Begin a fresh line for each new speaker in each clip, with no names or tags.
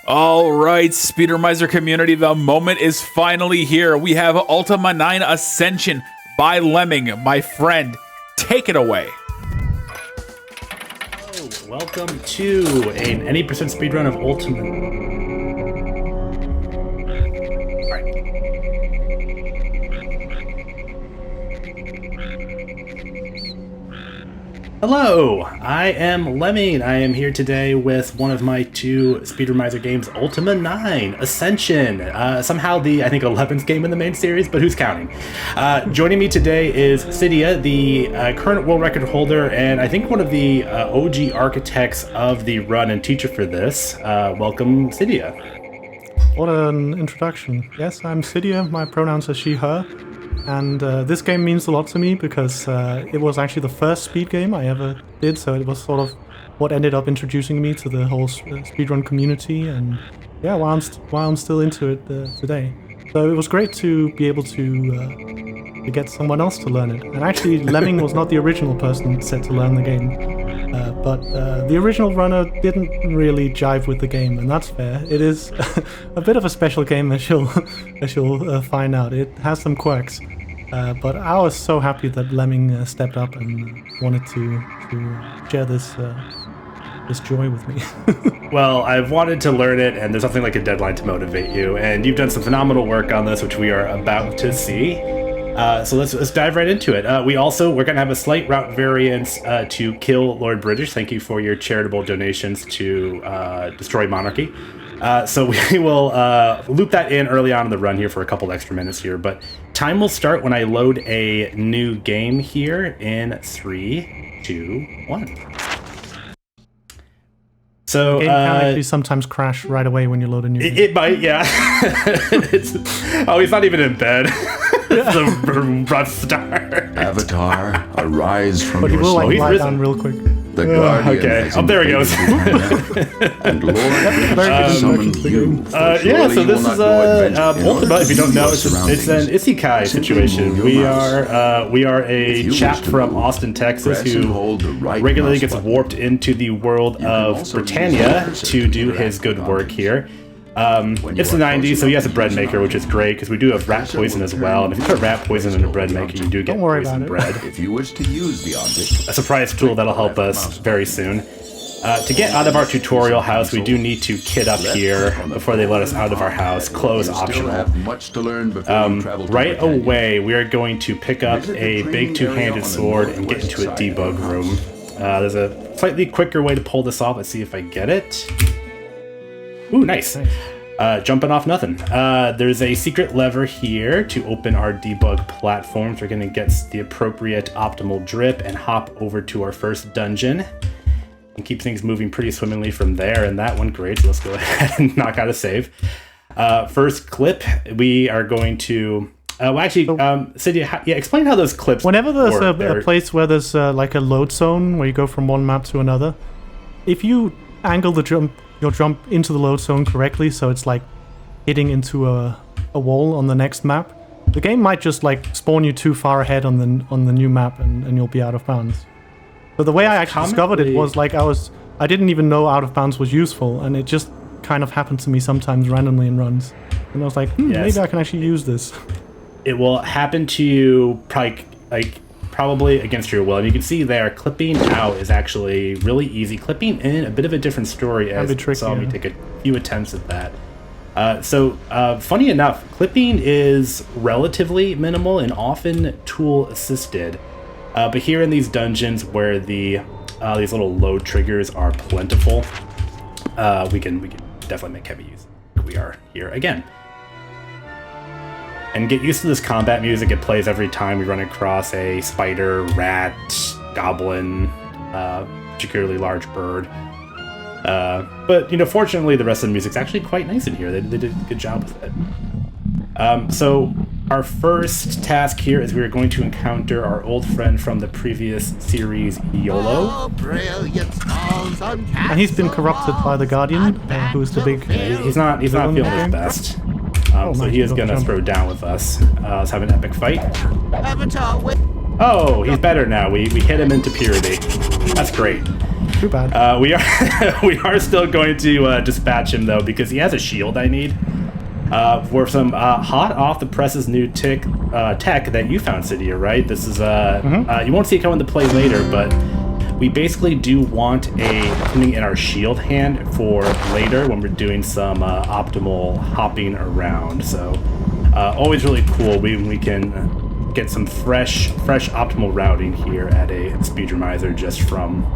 All right, Speedromizer community, the moment is finally here. We have Ultima 9 Ascension by Lemming, my friend. Take it away.
Hello, welcome to an 80% speedrun of Ultima. Hello, I am Lemming. I am here today with one of my two Speedromizer games, Ultima 9 Ascension. Somehow I think 11th game in the main series, but who's counting? Joining me today is Cydia, the current world record holder, and I think one of the OG architects of the run and teacher for this. Welcome, Cydia.
What an introduction. Yes, I'm Cydia. My pronouns are she, her. And this game means a lot to me because it was actually the first speed game I ever did, so it was sort of what ended up introducing me to the whole speedrun community, and yeah, why I'm still into it today. So it was great to be able to get someone else to learn it. And actually, Lemming was not the original person set to learn the game, but the original runner didn't really jive with the game, and that's fair. It is a bit of a special game, as you'll find out. It has some quirks. But I was so happy that Lemming stepped up and wanted to share this joy with me.
Well, I've wanted to learn it, and there's nothing like a deadline to motivate you. And you've done some phenomenal work on this, which we are about to see. So let's dive right into it. We're going to have a slight route variance to kill Lord British. Thank you for your charitable donations to destroy monarchy. So we will loop that in early on in the run here for a couple extra minutes here, but time will start when I load a new game here in 3, 2, 1. So
the game can actually sometimes crash right away when you load a new game.
It might, yeah. He's not even in bed. It's a rough start.
Avatar, arise from
but he
your
will
sleep.
lie down real quick.
The Guardian
okay.
has
Oh, there he goes.
and Lord has summoned you.
Yeah, so this is Ultima. If you don't know, it's an isekai situation. We are a chap from Austin, Texas, who regularly gets warped into the world of Britannia to do his good work here. It's the 90s, so he has a bread maker, which is great because we do have rat poison as well. And if you put rat poison in a bread maker, you do get poison bread.
If you wish to use the object,
a surprise tool that'll help us very soon. To get out of our tutorial house, we do need to kit up here before they let us out of our house. Clothes optional. Right away, we are going to pick up a big two-handed sword and get into a debug room. There's a slightly quicker way to pull this off. Let's see if I get it. Ooh, nice. Jumping off nothing. There's a secret lever here to open our debug platforms. We're going to get the appropriate optimal drip and hop over to our first dungeon and keep things moving pretty swimmingly from there. And that went great, so let's go ahead and knock out a save. First clip, we are going to... Cydia, explain how those clips
Whenever there's a place where there's like a load zone where you go from one map to another, if you angle your jump into the load zone correctly, so it's like hitting into a wall on the next map, the game might just like spawn you too far ahead on the new map and you'll be out of bounds. So the way I actually discovered it was like I didn't even know out of bounds was useful, and it just kind of happened to me sometimes randomly in runs, and I was like, maybe I can actually use this.
It will happen to you probably against your will. And you can see there, clipping out is actually really easy. Clipping in, a bit of a different story, as you saw me take a few attempts at that. Funny enough, clipping is relatively minimal and often tool assisted. But here in these dungeons where these little load triggers are plentiful, we can definitely make heavy use. We are here again. And get used to this combat music. It plays every time we run across a spider, rat, goblin, particularly large bird. But, fortunately, the rest of the music's actually quite nice in here. They did a good job with it. So our first task here is we're going to encounter our old friend from the previous series, YOLO.
And he's been corrupted by the Guardian, who's the big...
He's not feeling his best. So he is going to throw down with us. Let's have an epic fight. Oh, he's better now. We hit him into purity. That's great.
Too bad.
We are still going to dispatch him though, because he has a shield I need for some hot off the presses new tech that you found, Cydia, right? This is you won't see it come into play later, but we basically do want something in our shield hand for later when we're doing some optimal hopping around. So always really cool when we can get some fresh optimal routing here at a Speedromizer just from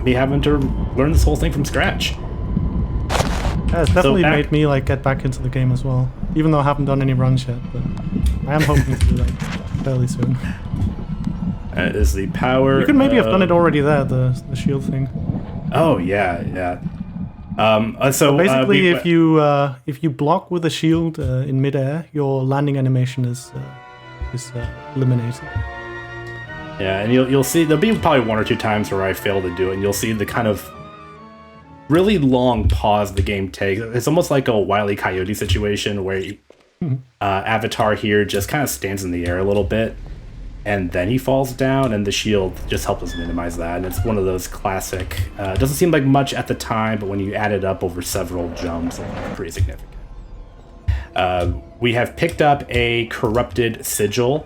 me having to learn this whole thing from scratch.
Yeah, it's definitely made me like get back into the game as well, even though I haven't done any runs yet, but I am hoping to do that fairly soon.
That is the power.
You could maybe have done it already there, the shield thing.
Oh yeah. So
basically, if you block with a shield in midair, your landing animation is eliminated.
Yeah, and you'll see there'll be probably one or two times where I fail to do it, and you'll see the kind of really long pause the game takes. It's almost like a Wile E. Coyote situation where Avatar here just kind of stands in the air a little bit, and then he falls down, and the shield just helps us minimize that. And it's one of those classic. It doesn't seem like much at the time, but when you add it up over several jumps, it's pretty significant. We have picked up a corrupted sigil.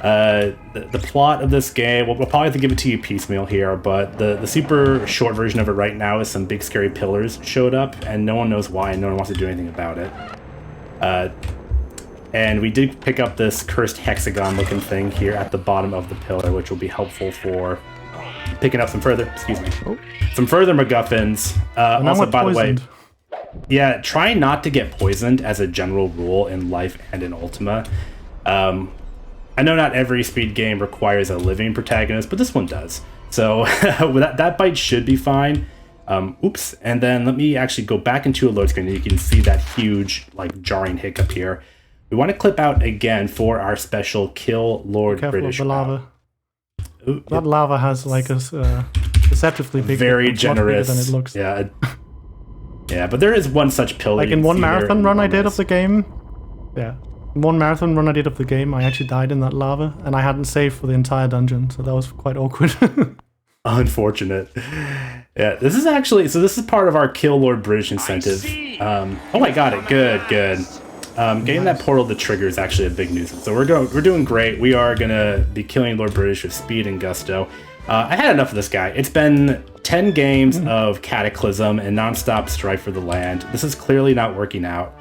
The plot of this game, we'll probably have to give it to you piecemeal here, but the super short version of it right now is some big scary pillars showed up, and no one knows why, and no one wants to do anything about it. And we did pick up this cursed hexagon looking thing here at the bottom of the pillar, which will be helpful for picking up some further MacGuffins. Also, by the way, yeah, try not to get poisoned as a general rule in life and in Ultima. I know not every speed game requires a living protagonist, but this one does. So that bite should be fine. Oops. And then let me actually go back into a load screen, and you can see that huge, like, jarring hiccup here. We want to clip out again for our special Kill Lord British.
The lava. That lava has like a deceptively big,
very generous
than it looks.
Yeah. Yeah, but there is one such pillar.
Like in one marathon run I did of the game. Yeah. One marathon run I did of the game, I actually died in that lava, and I hadn't saved for the entire dungeon, so that was quite awkward.
Unfortunate. Yeah, this is part of our Kill Lord British incentive. Oh, I got it. Good. Getting that portal to trigger is actually a big nuisance. So we're doing great. We are gonna be killing Lord British with speed and gusto. I had enough of this guy. It's been 10 games of Cataclysm and nonstop strife for the land. This is clearly not working out.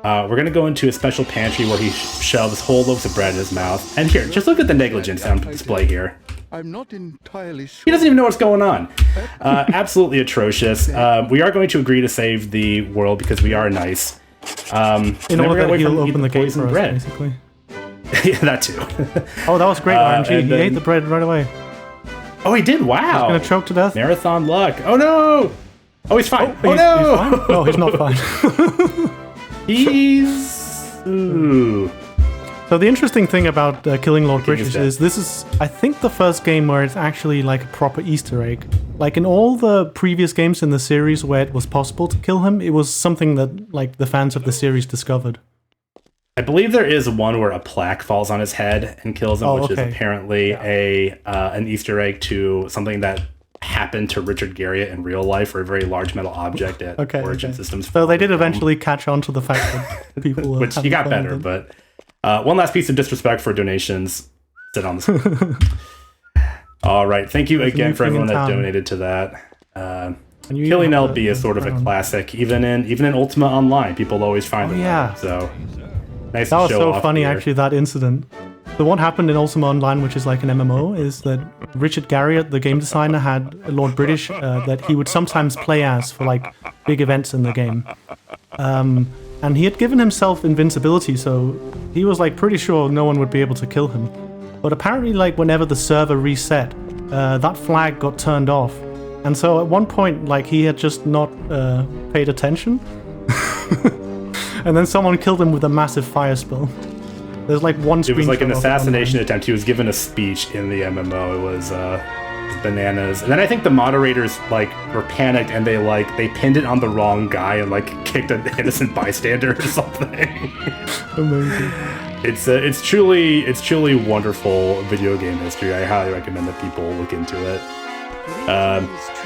We're going to go into a special pantry where he shoves whole loaves of bread in his mouth. And here, just look at the negligence on display here.
I'm not entirely sure.
He doesn't even know what's going on. Absolutely atrocious. We are going to agree to save the world because we are nice.
In order that he'll open the gate for us,
bread.
basically.
Yeah, that too.
Oh, that was great RNG. He ate the bread right away.
Oh, he did? Wow.
He's going to choke to death.
Marathon luck. Oh, no. Oh, he's fine.
No!
He's fine?
No, he's not fine.
Ooh.
So the interesting thing about killing Lord British is this is, I think, the first game where it's actually like a proper Easter egg. Like in all the previous games in the series where it was possible to kill him, it was something that like the fans of the series discovered.
I believe there is one where a plaque falls on his head and kills him, which is apparently an Easter egg to something that happened to Richard Garriott in real life, or a very large metal object at Origin Systems.
So they did eventually catch on to the fact that people were
which he got better, but one last piece of disrespect for donations. Sit on the screen. All right. Thank you again for everyone that donated to that. Killing LB is sort of a classic. Even in Ultima Online, people always find it. So nice.
That was so funny, actually, that incident. So what happened in Ultima Online, which is like an MMO, is that Richard Garriott, the game designer, had a Lord British that he would sometimes play as for like big events in the game. And he had given himself invincibility, so he was like pretty sure no one would be able to kill him. But apparently, like whenever the server reset, that flag got turned off. And so at one point, like he had just not paid attention. And then someone killed him with a massive fire spill. There's like one screenshot.
It was like an assassination attempt. He was given a speech in the MMO. It was bananas. And then I think the moderators like were panicked and they pinned it on the wrong guy and like kicked an innocent bystander or something.
Amazing.
It's truly wonderful video game history. I highly recommend that people look into it.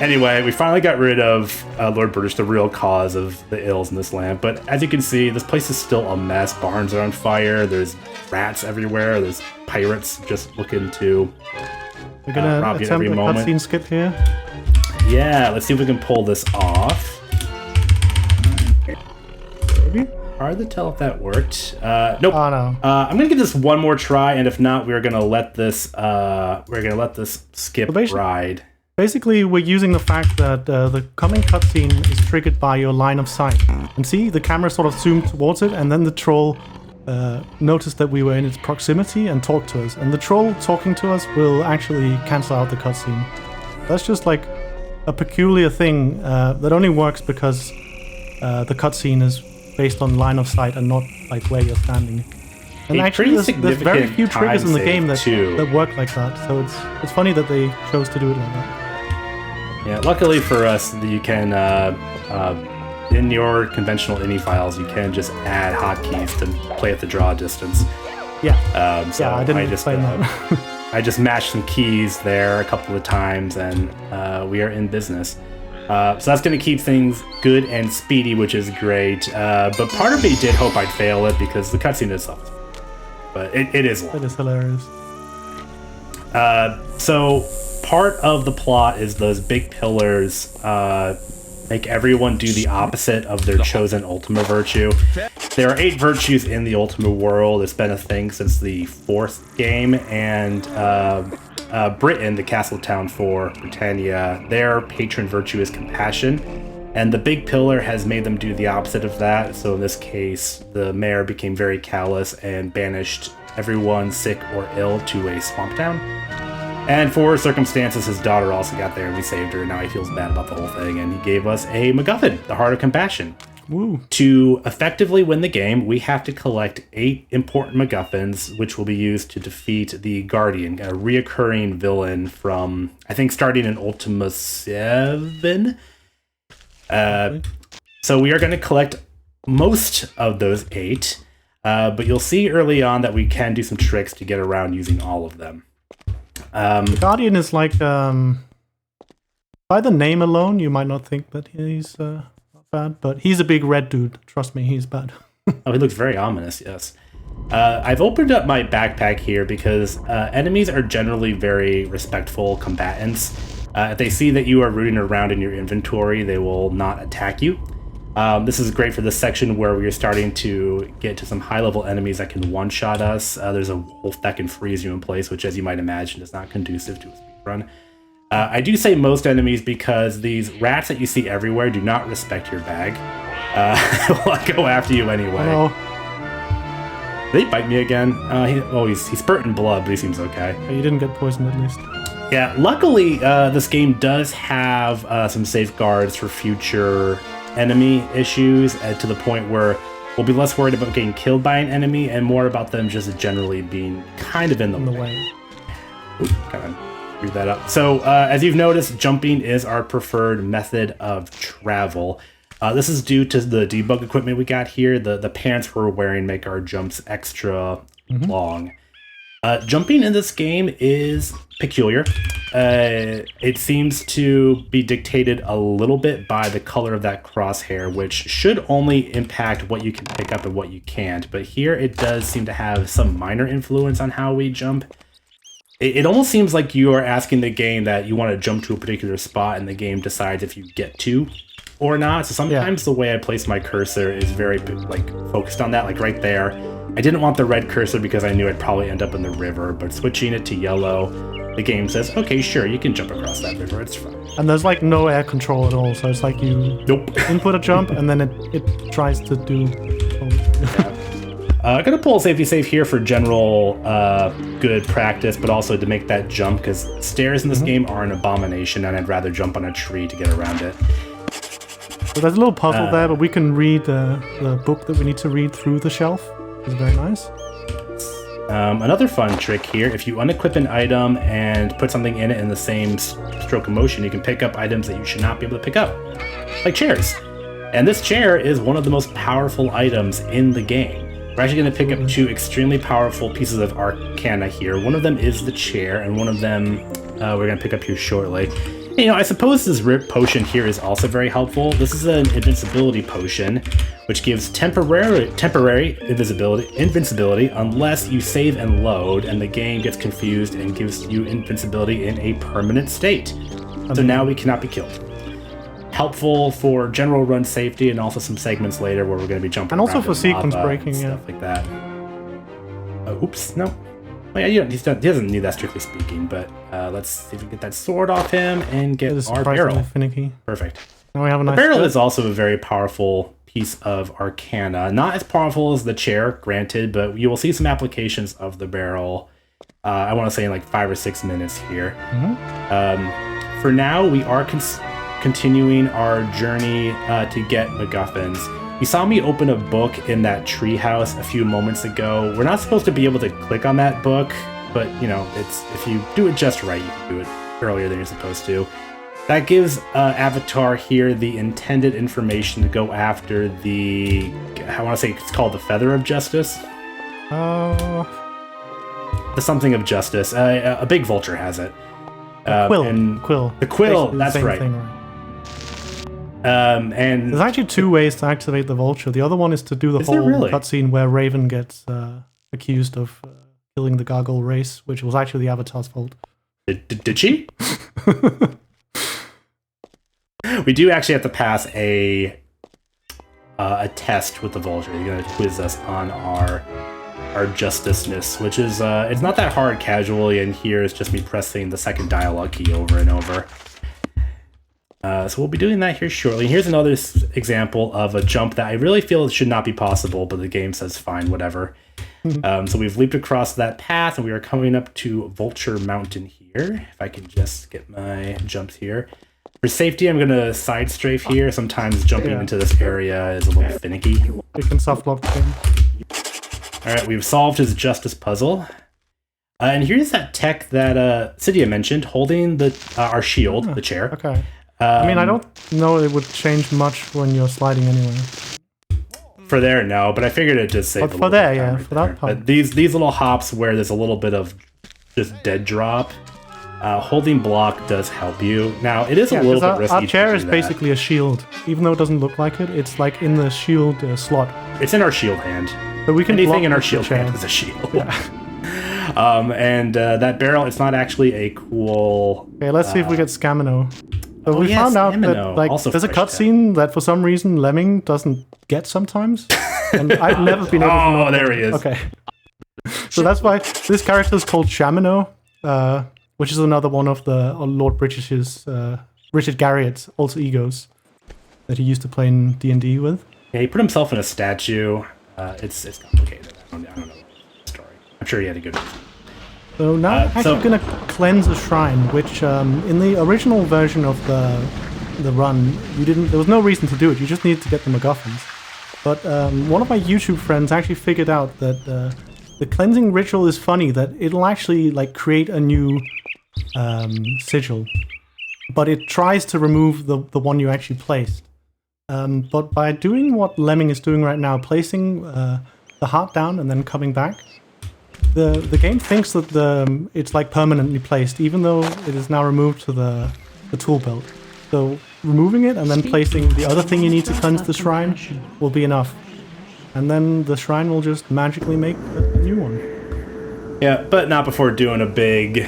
Anyway, we finally got rid of Lord British, the real cause of the ills in this land. But as you can see, this place is still a mess. Barns are on fire. There's rats everywhere. There's pirates just looking to
We're gonna
rob you at
attempt
every
a
moment.
cutscene skip here.
Yeah, let's see if we can pull this off.
Maybe?
Hard to tell if that worked. Nope.
Oh no.
I'm gonna give this one more try, and if not, we're gonna let this skip
Probation.
ride.
Basically, we're using the fact that the coming cutscene is triggered by your line of sight. And see, the camera sort of zoomed towards it, and then the troll noticed that we were in its proximity and talked to us. And the troll talking to us will actually cancel out the cutscene. That's just like a peculiar thing that only works because the cutscene is based on line of sight and not like where you're standing. And
A
actually,
pretty
there's very
significant
few triggers
time
in the
save,
game that
too.
work like that. So it's funny that they chose to do it like that.
Yeah, luckily for us, you can, in your conventional INI files, you can just add hotkeys to play at the draw distance.
Yeah.
So
Yeah, I didn't
just,
explain that.
I just mashed some keys there a couple of times, and we are in business. So that's going to keep things good and speedy, which is great. But part of me did hope I'd fail it because the cutscene itself. But it is long.
That is hilarious.
So part of the plot is those big pillars make everyone do the opposite of their chosen Ultima virtue. There are 8 virtues in the Ultima world. It's been a thing since the 4th game, and Britain, the castle town for Britannia, their patron virtue is compassion, and the big pillar has made them do the opposite of that. So in this case, the mayor became very callous and banished everyone sick or ill to a swamp town. And for circumstances, his daughter also got there, and we saved her. Now he feels bad about the whole thing, and he gave us a MacGuffin, the Heart of Compassion.
Woo.
To effectively win the game, we have to collect 8 important MacGuffins, which will be used to defeat the Guardian, a reoccurring villain from, I think, starting in Ultima 7. So we are going to collect most of those 8, but you'll see early on that we can do some tricks to get around using all of them.
The Guardian is like, by the name alone, you might not think that he's not bad, but he's a big red dude. Trust me, he's bad.
Oh, he looks very ominous, yes. I've opened up my backpack here because enemies are generally very respectful combatants. If they see that you are rooting around in your inventory, they will not attack you. This is great for this section where we are starting to get to some high-level enemies that can one-shot us. There's a wolf that can freeze you in place, which, as you might imagine, is not conducive to a speedrun. I do say most enemies because these rats that you see everywhere do not respect your bag. Will go after you anyway.
Oh,
Did he bite me again? He's spurting blood, but he seems okay.
you didn't get poisoned at least.
Yeah, luckily, this game does have some safeguards for future enemy issues, to the point where we'll be less worried about getting killed by an enemy and more about them just generally being kind of in the way. Ooh, kind of screwed that up. So, as you've noticed, jumping is our preferred method of travel. This is due to the debug equipment we got here. The pants we're wearing make our jumps extra long. Jumping in this game is peculiar. It seems to be dictated a little bit by the color of that crosshair, which should only impact what you can pick up and what you can't. But here it does seem to have some minor influence on how we jump. It almost seems like you are asking the game that you want to jump to a particular spot, and the game decides if you get to or not. So sometimes the way I place my cursor is very focused on that, like right there. I didn't want the red cursor because I knew I'd probably end up in the river, but switching it to yellow, the game says, okay, sure, you can jump across that river, it's fine.
And there's like no air control at all, so it's like you input a jump and then it tries to do...
I'm going to pull a safety save here for general good practice, but also to make that jump, because stairs in this game are an abomination, and I'd rather jump on a tree to get around it.
So there's a little puzzle there, but we can read the book that we need to read through the shelf. It's very nice.
Another fun trick here, if you unequip an item and put something in it in the same stroke of motion, you can pick up items that you should not be able to pick up, like chairs. And this chair is one of the most powerful items in the game. We're actually going to pick up 2 extremely powerful pieces of arcana here. One of them is the chair, and one of them we're going to pick up here shortly. You know, I suppose this rip potion here is also very helpful. This is an invincibility potion, which gives temporary invincibility unless you save and load, and the game gets confused and gives you invincibility in a permanent state. So now we cannot be killed. Helpful for general run safety, and also some segments later where we're going to be jumping.
And also
around
for
in
sequence
lava
breaking,
and
yeah.
stuff like that. Oops, no. Oh, yeah, he doesn't need that, strictly speaking, but let's see if we can get that sword off him and get
It is
our
surprisingly
barrel.
finicky.
Perfect.
Now we have a nice
The barrel
skirt.
is also a very powerful piece of arcana. Not as powerful as the chair, granted, but you will see some applications of the barrel. I want to say in like 5 or 6 minutes here. For now, we are continuing our journey to get MacGuffins. You saw me open a book in that treehouse a few moments ago. We're not supposed to be able to click on that book, but you know, it's if you do it just right, you can do it earlier than you're supposed to. That gives Avatar here the intended information to go after the, I want to say it's called the Feather of Justice. The something of justice. A big vulture has it.
Quill.
The quill,
Basically the
that's
same
right.
thing, right?
And
There's actually 2 ways to activate the vulture. The other one is to do the
Is there
whole
really?
cutscene where Raven gets accused of killing the gargoyle race, which was actually the Avatar's fault.
did she? We do actually have to pass a test with the vulture. You're gonna quiz us on our justiceness, which is it's not that hard casually, and here is just me pressing the second dialogue key over and over. So we'll be doing that here shortly. Here's another example of a jump that I really feel should not be possible, but the game says fine, whatever. So we've leaped across that path, and we are coming up to Vulture Mountain here. If I can just get my jumps here. For safety, I'm going to side strafe here. Sometimes jumping into this area is a little finicky.
You can soft lock the game.
All right, we've solved his justice puzzle. And here's that tech that Cydia mentioned, holding our shield, the chair.
Okay. I mean, I don't know it would change much when you're sliding anyway.
For there, no, but I figured it just saved
But
a
for
little
there,
bit of time
yeah,
right
for that
there.
part.
But these little hops where there's a little bit of just dead drop, holding block does help you. Now, it is a little bit risky.
Our chair
to
is
do that.
basically a shield. Even though it doesn't look like it, it's like in the shield slot.
It's in our shield hand.
But we can block
Anything in our
with the
shield
chair.
hand is a shield. And that barrel, it's not actually a cool...
Okay, let's see if we get Scamino. So we
yes,
found out
Scamino,
that like
also
there's a
fresh
cutscene that for some reason Lemming doesn't get sometimes. And I've never been able to know.
Oh, there he is.
Okay. So that's why this character is called Shamino, which is another one of the Lord British's Richard Garriott's alter egos that he used to play in D&D with.
Yeah, he put himself in a statue. It's complicated. I don't know the story. I'm sure he had a good reason.
So now I'm actually going to cleanse a shrine, which in the original version of the run, there was no reason to do it. You just needed to get the MacGuffins. But one of my YouTube friends actually figured out that the cleansing ritual is funny, that it'll actually like create a new sigil, but it tries to remove the one you actually placed. But by doing what Lemming is doing right now, placing the heart down and then coming back, the game thinks that it's like permanently placed, even though it is now removed to the tool belt. So removing it and then placing the other thing you need to cleanse the shrine will be enough. And then the shrine will just magically make a new one.
Yeah, but not before doing a big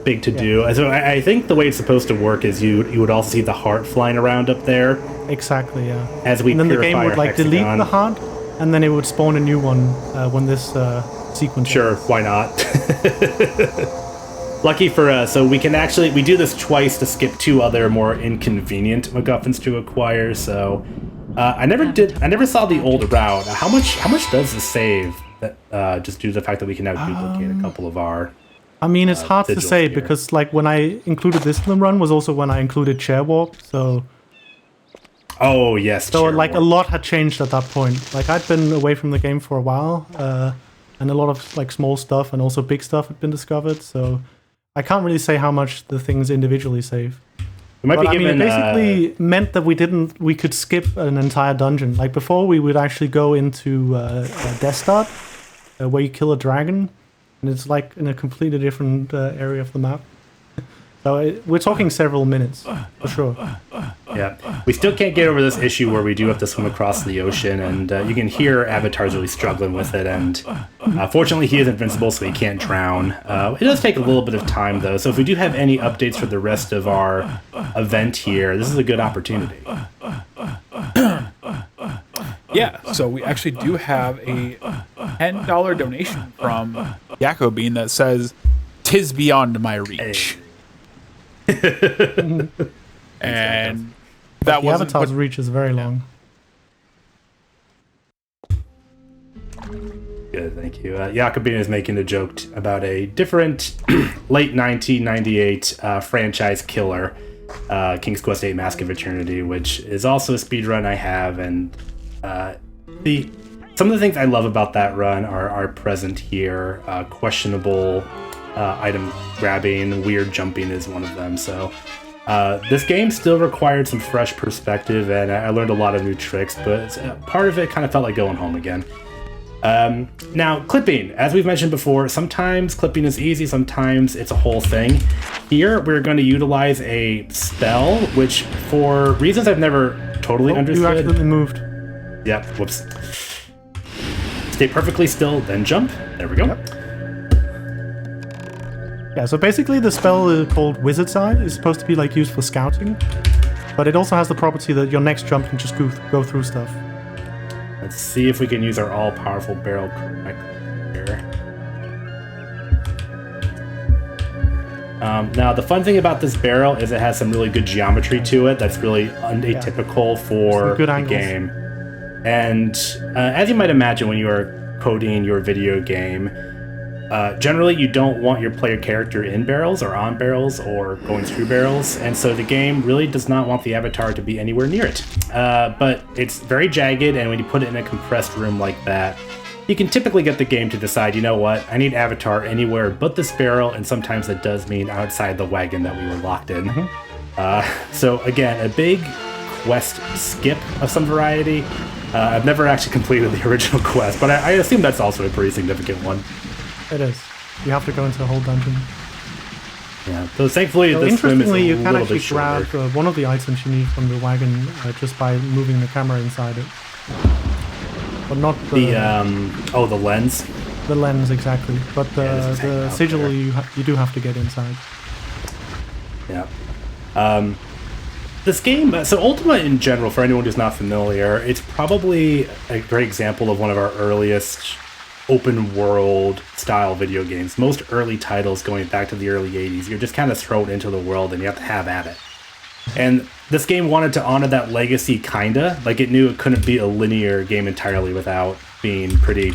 to-do. So I think the way it's supposed to work is you would also see the heart flying around up there.
Exactly, yeah.
As we
and then the
purify
game would
our
like delete
hexagon.
the heart, and then it would spawn a new one when this sequence.
Sure,
ends.
why not? Lucky for us, so we do this twice to skip 2 other more inconvenient MacGuffins to acquire. So I never saw the old route. How much does this save? That just due to the fact that we can now duplicate a couple of our.
I mean, it's hard to
sigils
say
here.
because like when I included this in the run was also when I included chair warp. So
Oh yes.
So
chair
like
warp.
a lot had changed at that point. Like I'd been away from the game for a while, and a lot of like small stuff and also big stuff had been discovered. So I can't really say how much the things individually save.
We might
But
be
I mean,
given.
it basically meant that we could skip an entire dungeon. Like before, we would actually go into Death Start, where you kill a dragon, and it's like in a completely different area of the map. So we're talking several minutes, for sure.
Yeah, we still can't get over this issue where we do have to swim across the ocean, and you can hear Avatar's really struggling with it, and fortunately he is invincible, so he can't drown. It does take a little bit of time, though, so if we do have any updates for the rest of our event here, this is a good opportunity.
Yeah, so we actually do have a $10 donation from Yakko Bean that says, "'Tis beyond my reach." And that
The
wasn't
Avatar's reach is very long.
Good, thank you. Jacobin is making a joke about a different late 1998 franchise killer, King's Quest VIII Mask of Eternity, which is also a speedrun I have, and some of the things I love about that run are present here. Questionable item grabbing, weird jumping is one of them, so this game still required some fresh perspective, and I learned a lot of new tricks, but part of it kind of felt like going home again. Now, clipping, as we've mentioned before, sometimes clipping is easy, sometimes it's a whole thing. Here, we're going to utilize a spell, which, for reasons I've never totally understood...
You accidentally moved.
Yep, whoops. Stay perfectly still, then jump. There we go.
Yep. Yeah, so basically the spell called Wizard's Eye is supposed to be like used for scouting, but it also has the property that your next jump can just go through stuff.
Let's see if we can use our all-powerful barrel correctly here. Now, the fun thing about this barrel is it has some really good geometry to it that's really atypical for the game. And as you might imagine when you are coding your video game, generally you don't want your player character in barrels or on barrels or going through barrels, and so the game really does not want the avatar to be anywhere near it. But it's very jagged, and when you put it in a compressed room like that, you can typically get the game to decide, you know what, I need avatar anywhere but this barrel, and sometimes that does mean outside the wagon that we were locked in. So again, a big quest skip of some variety. I've never actually completed the original quest, but I assume that's also a pretty significant one.
It is. You have to go into a whole dungeon.
Yeah, so thankfully
So
the swim is a
interestingly, you can
little
actually
bit shorter.
grab one of the items you need from the wagon just by moving the camera inside it. But not the
the lens.
the lens exactly, but
this is hanging
the
out
sigil
there.
you do have to get inside.
Yeah. This game, so Ultima in general, for anyone who's not familiar, it's probably a great example of one of our earliest open world style video games. Most early titles going back to the early 80s, you're just kind of thrown into the world and you have to have at it. And this game wanted to honor that legacy, kinda. Like, it knew it couldn't be a linear game entirely without being pretty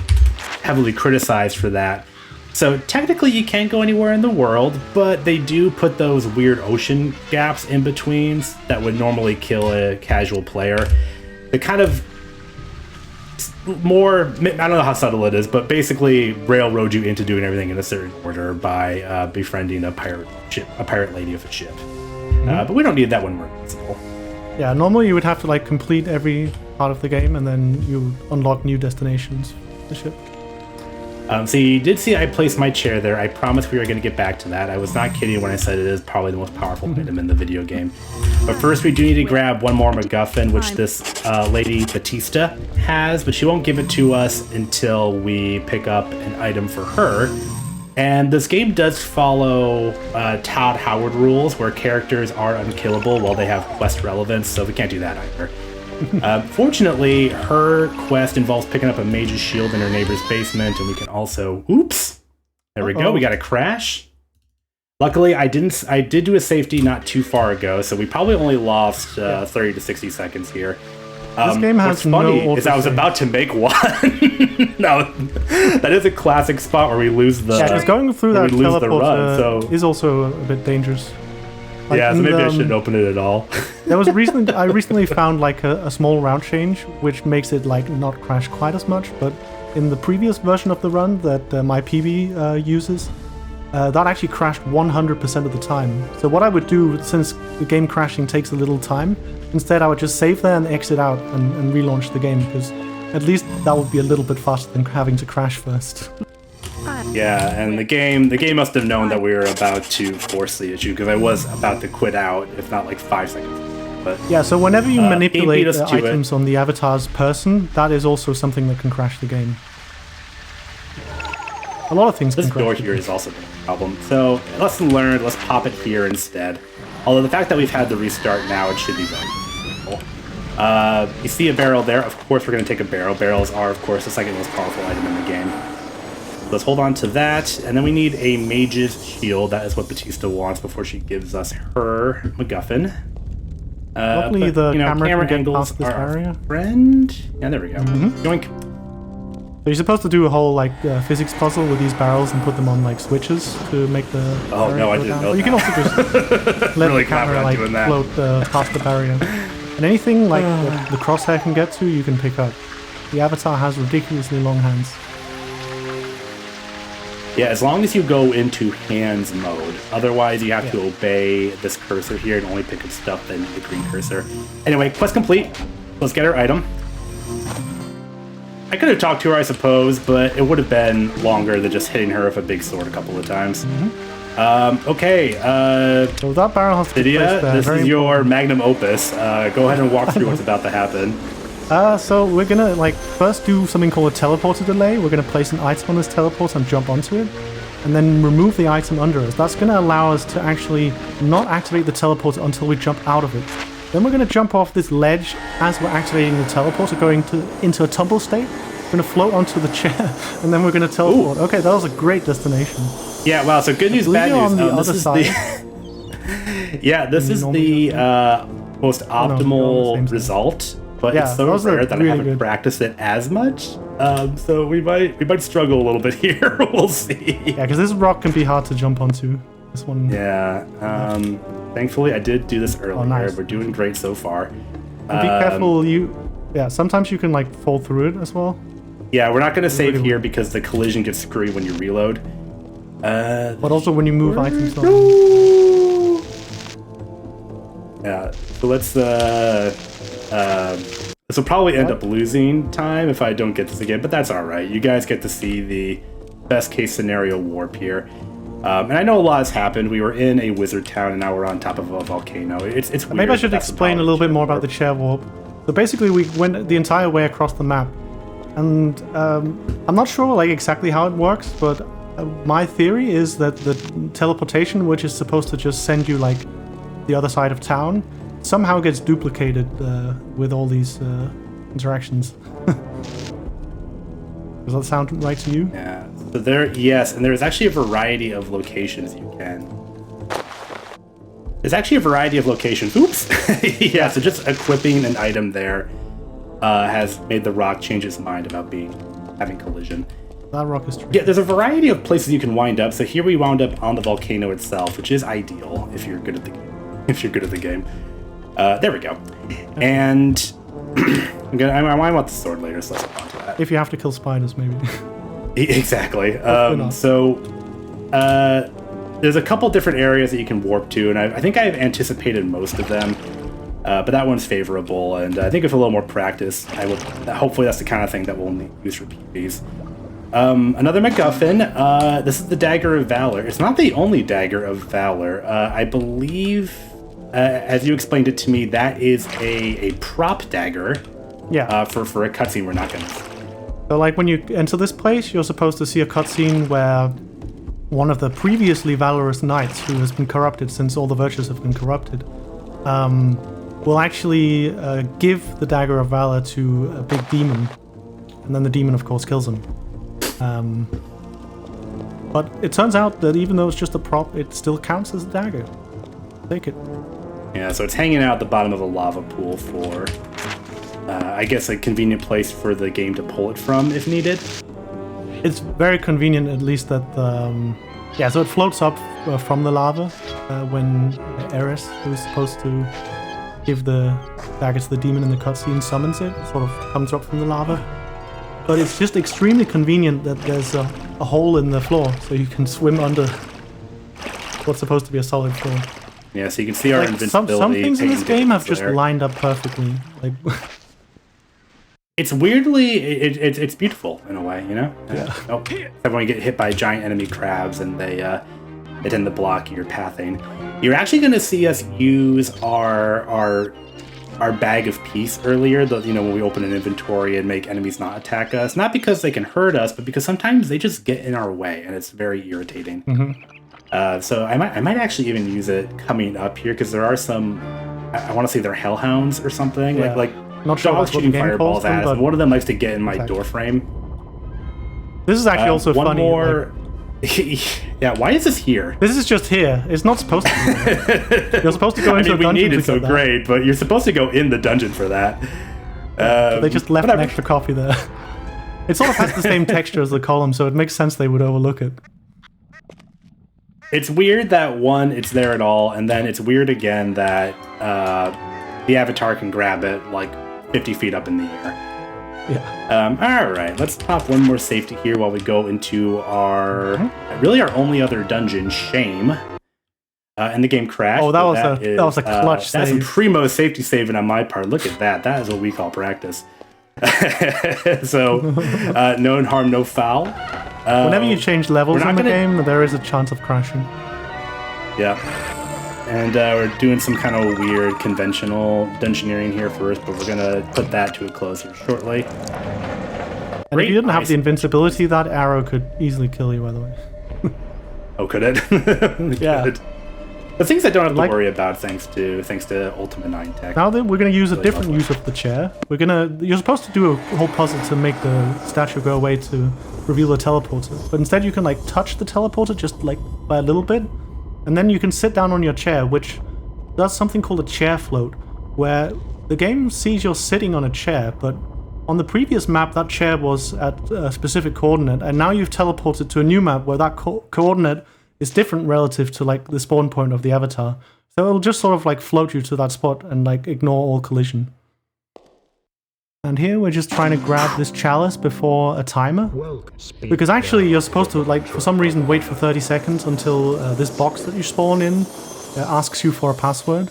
heavily criticized for that. So technically you can go anywhere in the world, but they do put those weird ocean gaps in betweens that would normally kill a casual player. The kind of more, I don't know how subtle it is, but basically railroad you into doing everything in a certain order by befriending a pirate lady of a ship. But we don't need that when we're invincible.
Yeah, normally you would have to like complete every part of the game and then you unlock new destinations for the ship.
So you did see I placed my chair there. I promised we were going to get back to that. I was not kidding when I said it is probably the most powerful item in the video game. But first we do need to grab one more MacGuffin, which this lady Batista has, but she won't give it to us until we pick up an item for her. And this game does follow Todd Howard rules, where characters are unkillable while they have quest relevance, so we can't do that either. Fortunately, her quest involves picking up a mage's shield in her neighbor's basement, and we can also... Oops! There we go, we got a crash. Luckily, I did do a safety not too far ago, so we probably only lost 30 to 60 seconds here.
This game has
what's funny
no
is I was about to make one. No, that is a classic spot where we lose the...
Yeah, just going through that teleport
so
is also a bit dangerous. Like
yeah, so maybe I shouldn't open it at all.
There was I recently found like a small route change, which makes it like not crash quite as much. But in the previous version of the run that my PB uses, that actually crashed 100% of the time. So what I would do, since the game crashing takes a little time, instead I would just save there and exit out and relaunch the game, because at least that would be a little bit faster than having to crash first.
Yeah, and the game must have known that we were about to force the issue because I was about to quit out, if not like 5 seconds. But
Yeah, so whenever you manipulate
beat us to
items on the avatar's person, that is also something that can crash the game. A lot of things
this
can crash
door
the
here
game.
is also a problem. So lesson learned. Let's pop it here instead. Although the fact that we've had the restart now, it should be very simple. You see a barrel there. Of course, we're going to take a barrel. Barrels are, of course, the second most powerful item in the game. Let's hold on to that, and then we need a mage's shield. That is what Batista wants before she gives us her MacGuffin.
Luckily, the camera can get past this barrier.
Friend. Yeah, there we go. Yoink.
So you're supposed to do a whole like physics puzzle with these barrels and put them on like switches to make the.
Oh no, I didn't
down.
know.
But you can also just let
Really
the camera
clever at
like
doing that.
float past the barrier, and anything like the crosshair can get to, you can pick up. The avatar has ridiculously long hands.
Yeah, as long as you go into hands mode. Otherwise, you have to obey this cursor here and only pick up stuff than the green cursor. Anyway, quest complete. Let's get her item. I could have talked to her, I suppose, but it would have been longer than just hitting her with a big sword a couple of times. Okay,
So that barrel has to be placed
Lydia,
there.
this
Very
is your magnum opus. Go ahead and walk through what's about to happen.
So we're gonna like first do something called a teleporter delay. We're gonna place an item on this teleporter and jump onto it, and then remove the item under us. That's gonna allow us to actually not activate the teleporter until we jump out of it. Then we're gonna jump off this ledge as we're activating the teleporter, going into a tumble state. We're gonna float onto the chair, and then we're gonna teleport. Okay, that was a great destination.
Yeah, wow, so good news,
believe
bad
you're
news.
on the
This
other
is
side.
Yeah, this is the most
you're on the same
optimal
side.
result, but
Yeah,
it's so
those are
rare that I
really
haven't
good.
practiced it as much. So we might struggle a little bit here. We'll see.
Yeah, because this rock can be hard to jump onto. This one.
Yeah. Thankfully, I did do this earlier.
nice.
We're doing great so far.
And be careful. Yeah, sometimes you can like fall through it as well.
Yeah, we're not going to save
really
here because the collision gets screwy when you reload.
But also when you move items.
Yeah. So let's. This will probably end up losing time if I don't get this again, but that's all right. You guys get to see the best case scenario warp here. And I know a lot has happened. We were in a wizard town, and now we're on top of a volcano. It's weird.
Maybe I should
That's the
explain a
problem
little bit
with
more about the chair warp. So basically, we went the entire way across the map, and I'm not sure like exactly how it works, but my theory is that the teleportation, which is supposed to just send you like the other side of town, somehow gets duplicated with all these interactions. Does that sound right to you?
Yeah. So yes, and there's actually a variety of locations you can. There's actually a variety of locations. Oops. Yeah. So just equipping an item there has made the rock change its mind about having collision.
That rock is true.
Yeah, there's a variety of places you can wind up. So here we wound up on the volcano itself, which is ideal if you're good at the game. There we go. And I want the sword later, so let's hold on to that.
If you have to kill spiders, maybe.
Exactly.
not.
There's a couple different areas that you can warp to, and I think I've anticipated most of them. But that one's favorable, and I think with a little more practice, hopefully that's the kind of thing that we'll use for PvPs. Another MacGuffin. This is the Dagger of Valor. It's not the only Dagger of Valor. I believe, as you explained it to me, that is a prop dagger.
Yeah.
For a cutscene we're not gonna.
So like when you enter this place, you're supposed to see a cutscene where one of the previously valorous knights, who has been corrupted since all the virtues have been corrupted, will actually give the Dagger of Valor to a big demon, and then the demon, of course, kills him. But it turns out that even though it's just a prop, it still counts as a dagger. Take it.
Yeah, so it's hanging out at the bottom of a lava pool for, I guess, a convenient place for the game to pull it from if needed.
It's very convenient, at least, that yeah, so it floats up from the lava when Eris, who is supposed to give the dagger to the demon in the cutscene, summons it, sort of comes up from the lava. But it's just extremely convenient that there's a hole in the floor, so you can swim under what's supposed to be a solid floor.
Yeah, so you can see our
Like some
invincibility.
things in this
taking
game have
difference
just
there.
lined up perfectly. Like
it's weirdly it's beautiful in a way, you know.
Yeah.
Oh, except when you get hit by giant enemy crabs and they tend to block your pathing. You're actually going to see us use our bag of peace earlier, when we open an inventory and make enemies not attack us. Not because they can hurt us, but because sometimes they just get in our way, and it's very irritating. So I might actually even use it coming up here, because there are some, I want to say they're hellhounds or something,
Yeah.
like
Not sure
dogs
what the
shooting
game
fireballs
calls them,
at us.
but
And one of them likes to get in my
Exactly.
door frame.
This is actually also
one
funny.
more. Yeah, why is this here?
This is just here. It's not supposed to be here. You're supposed to go into a
we
dungeon
need
to
it so
get that.
great, but you're supposed to go in the dungeon for that.
They just left
whatever.
an extra copy there. It sort of has the same texture as the column, so it makes sense they would overlook it.
It's weird that one, it's there at all, and then it's weird again that the avatar can grab it like 50 feet up in the air.
Yeah.
All right, let's pop one more safety here while we go into our really our only other dungeon, Shame. And the game crashed.
Oh, that
but
was a clutch
That's some
save.
primo safety saving on my part. Look at that. That is what we call practice. So, no harm, no foul.
Whenever you change levels
we're
in
not
the
gonna-
game, there is a chance of crashing.
Yeah. And we're doing some kind of weird conventional dungeoneering here first, but we're going to put that to a close here shortly.
And
Great,
if you didn't have
nice.
the invincibility, that arrow could easily kill you, by the way.
Oh, could it?
Yeah.
Good. The things I don't have to
Like-
worry about thanks to Ultima 9 tech.
Now that we're going to use a
Really
different
helpful.
use of the chair. You're supposed to do a whole puzzle to make the statue go away to reveal the teleporter. But instead you can like touch the teleporter just like by a little bit. And then you can sit down on your chair, which does something called a chair float, where the game sees you're sitting on a chair, but on the previous map that chair was at a specific coordinate, and now you've teleported to a new map where that coordinate is different relative to like the spawn point of the avatar. So it'll just sort of like float you to that spot and like ignore all collision. And here we're just trying to grab this chalice before a timer. Because actually you're supposed to like for some reason wait for 30 seconds until this box that you spawn in asks you for a password.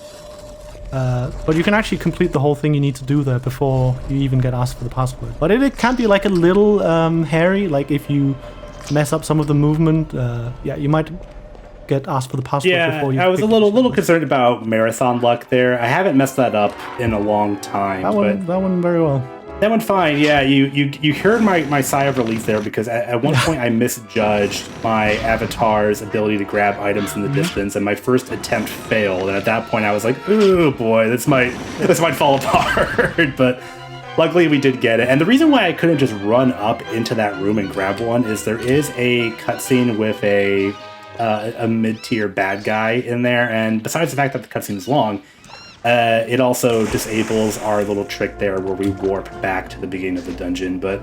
But you can actually complete the whole thing you need to do there before you even get asked for the password. But it can be like a little hairy, like if you mess up some of the movement, you might get asked for the password before you
I was a
pick
little concerned about marathon luck there. I haven't messed that up in a long time.
that one very well.
That one fine, yeah. You heard my sigh of relief there because at one point I misjudged my avatar's ability to grab items in the distance, and my first attempt failed. And at that point I was like, "Ooh boy, this might fall apart." But luckily we did get it. And the reason why I couldn't just run up into that room and grab one is there is a cutscene with a mid-tier bad guy in there, and besides the fact that the cutscene is long. It also disables our little trick there where we warp back to the beginning of the dungeon. But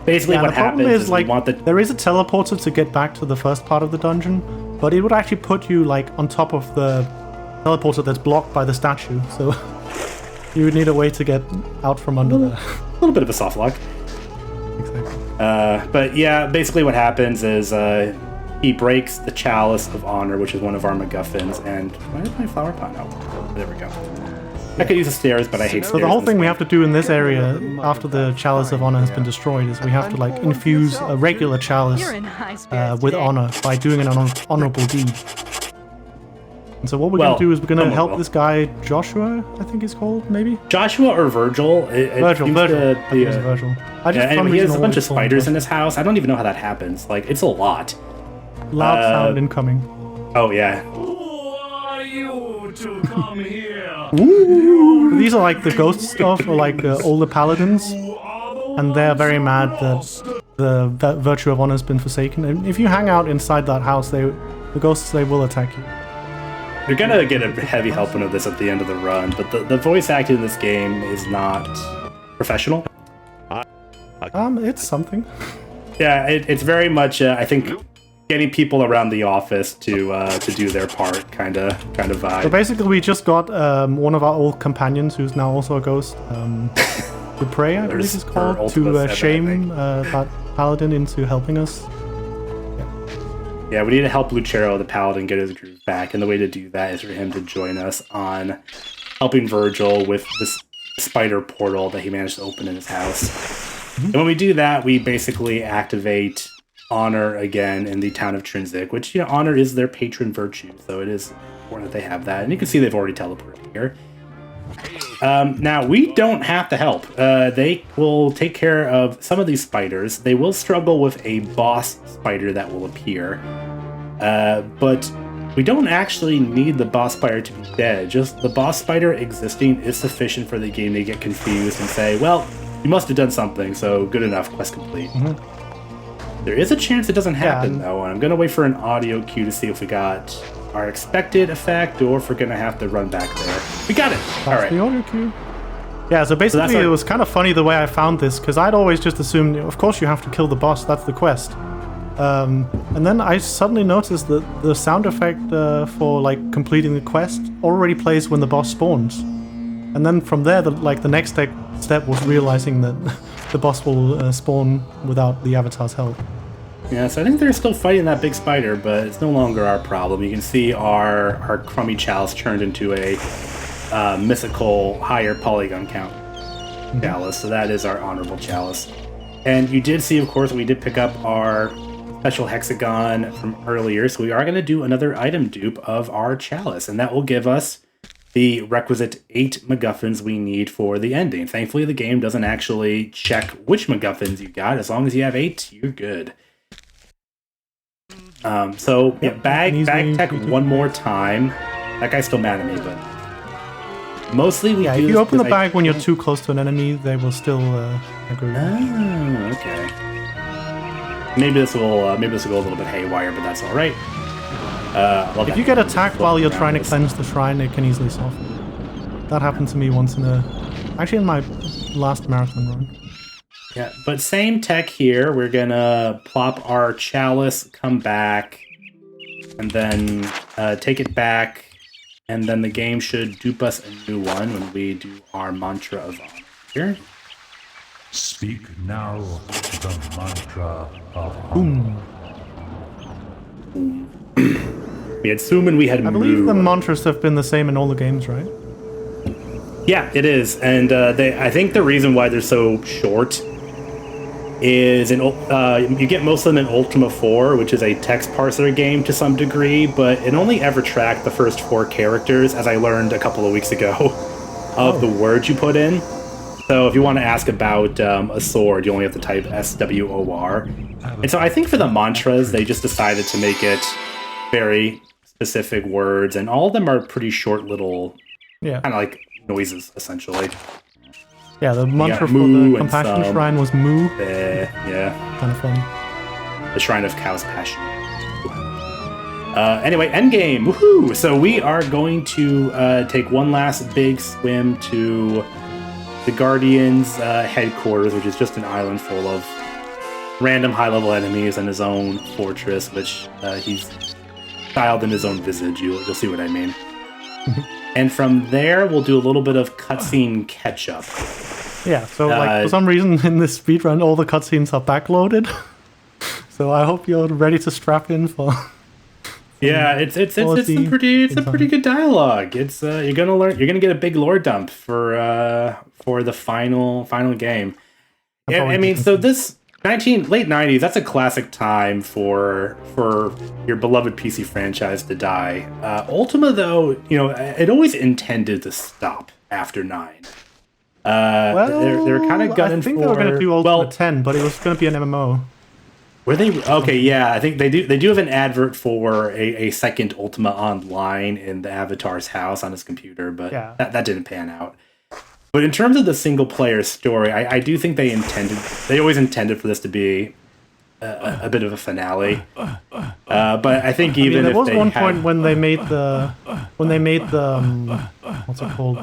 basically what
the problem
happens is
like
we want the...
there is a teleporter to get back to the first part of the dungeon, but it would actually put you like on top of the teleporter that's blocked by the statue. So you would need a way to get out from under there.
A little bit of a soft lock.
Exactly.
But yeah, basically what happens is he breaks the Chalice of Honor, which is one of our MacGuffins, and why is my flower pot? Oh, there we go. I could use the stairs, but I hate stairs.
So the whole thing we have to do in this area after the Chalice of Honor has been destroyed is we have to like infuse a regular chalice
You're in high spirits
with
today.
honor by doing an honorable deed. And so what we're going to do is we're going to
someone
help
will.
this guy Joshua, I think he's called, maybe?
Joshua or Virgil?
Virgil.
Seems
I
to
think
be
it's
a-
Virgil. I just
Yeah,
for some
anyway, he has
reason
a bunch of
always call him
spiders in
Virgil.
his house. I don't even know how that happens. Like, it's a lot.
Loud sound incoming.
Oh, yeah.
These are like the ghost stuff, or like older paladins, and they're very mad that the virtue of honor has been forsaken. And if you hang out inside that house, the ghosts they will attack you.
You're gonna get a heavy helping of this at the end of the run, but the voice acting in this game is not professional.
It's something.
Yeah, it's very much, I think, getting people around the office to do their part kind of
So
vibe.
basically, we just got one of our old companions, who's now also a ghost, Dupre, I believe
There's
it's
her
called,
Ultima
to
7, I
shame
think.
that paladin into helping us.
Yeah, we need to help Lucero, the paladin, get his groove back, and the way to do that is for him to join us on helping Virgil with this spider portal that he managed to open in his house. And when we do that, we basically activate honor again in the town of Trinsic, which, you know, honor is their patron virtue, so it is important that they have that. And you can see they've already teleported here. Now, we don't have to help. They will take care of some of these spiders. They will struggle with a boss spider that will appear. But we don't actually need the boss spider to be dead. Just the boss spider existing is sufficient for the game to get confused and say, well, you must have done something, so good enough, quest complete. There is a chance it doesn't happen, though, and I'm going to wait for an audio cue to see if we got our expected effect or if we're going to have to run back there. We got it! All right.
The audio cue. Yeah, so basically it was kind of funny the way I found this, because I'd always just assumed, of course you have to kill the boss, that's the quest. And then I suddenly noticed that the sound effect for like completing the quest already plays when the boss spawns. And then from there, the next step was realizing that the boss will spawn without the avatar's help.
Yeah, so I think they're still fighting that big spider, but it's no longer our problem. You can see our crummy chalice turned into a mythical higher polygon count chalice, so that is our honorable chalice. And you did see, of course, we did pick up our special hexagon from earlier, so we are going to do another item dupe of our chalice, and that will give us the requisite 8 MacGuffins we need for the ending. Thankfully, the game doesn't actually check which MacGuffins you got. As long as you have 8, you're good. So, yeah, bag tech one more time. That guy's still mad at me, but mostly we do
if you open the bag when you're too close to an enemy, they will still agree.
Oh, okay. Maybe this will go a little bit haywire, but that's all right.
If you get attacked while you're trying to cleanse the shrine, it can easily soften. That happened to me once actually in my last marathon run.
Yeah, but same tech here. We're gonna plop our chalice, come back, and then take it back, and then the game should dupe us a new one when we do our mantra of honor here.
Speak now the mantra of honor.
We had Sum and we had
I believe the mantras have been the same in all the games, right?
Yeah, it is, and I think the reason why they're so short is you get most of them in Ultima 4, which is a text parser game to some degree, but it only ever tracked the first 4 characters, as I learned a couple of weeks ago, of the words you put in. So if you want to ask about a sword, you only have to type SWOR. And so I think for the mantras, they just decided to make it very specific words, and all of them are pretty short little, kind of like noises, essentially.
Yeah, the mantra for the compassion shrine was moo.
Yeah.
Kind of funny.
The Shrine of Cow's Passion. Anyway, endgame. Woohoo! So we are going to take one last big swim to the Guardian's headquarters, which is just an island full of random high-level enemies and his own fortress, which he's styled in his own visage. You'll see what I mean. And from there, we'll do a little bit of cutscene catch-up.
Yeah, so for some reason in this speedrun, all the cutscenes are backloaded. So I hope you're ready to strap in for.
Yeah, it's a pretty good dialogue. It's you're gonna get a big lore dump for the final game. Yeah, I mean, so this late 90s, that's a classic time for your beloved PC franchise to die. Ultima, though, it always intended to stop after 9. They're kind of gunning for. I
think they were going to do Ultima 10, but it was going to be an MMO.
Were they? Okay, yeah, I think they do. They do have an advert for a second Ultima Online in the Avatar's house on his computer, but that didn't pan out. But in terms of the single player story, I do think they always intended for this to be a bit of a finale. But I think there was one point
when they made the what's it called,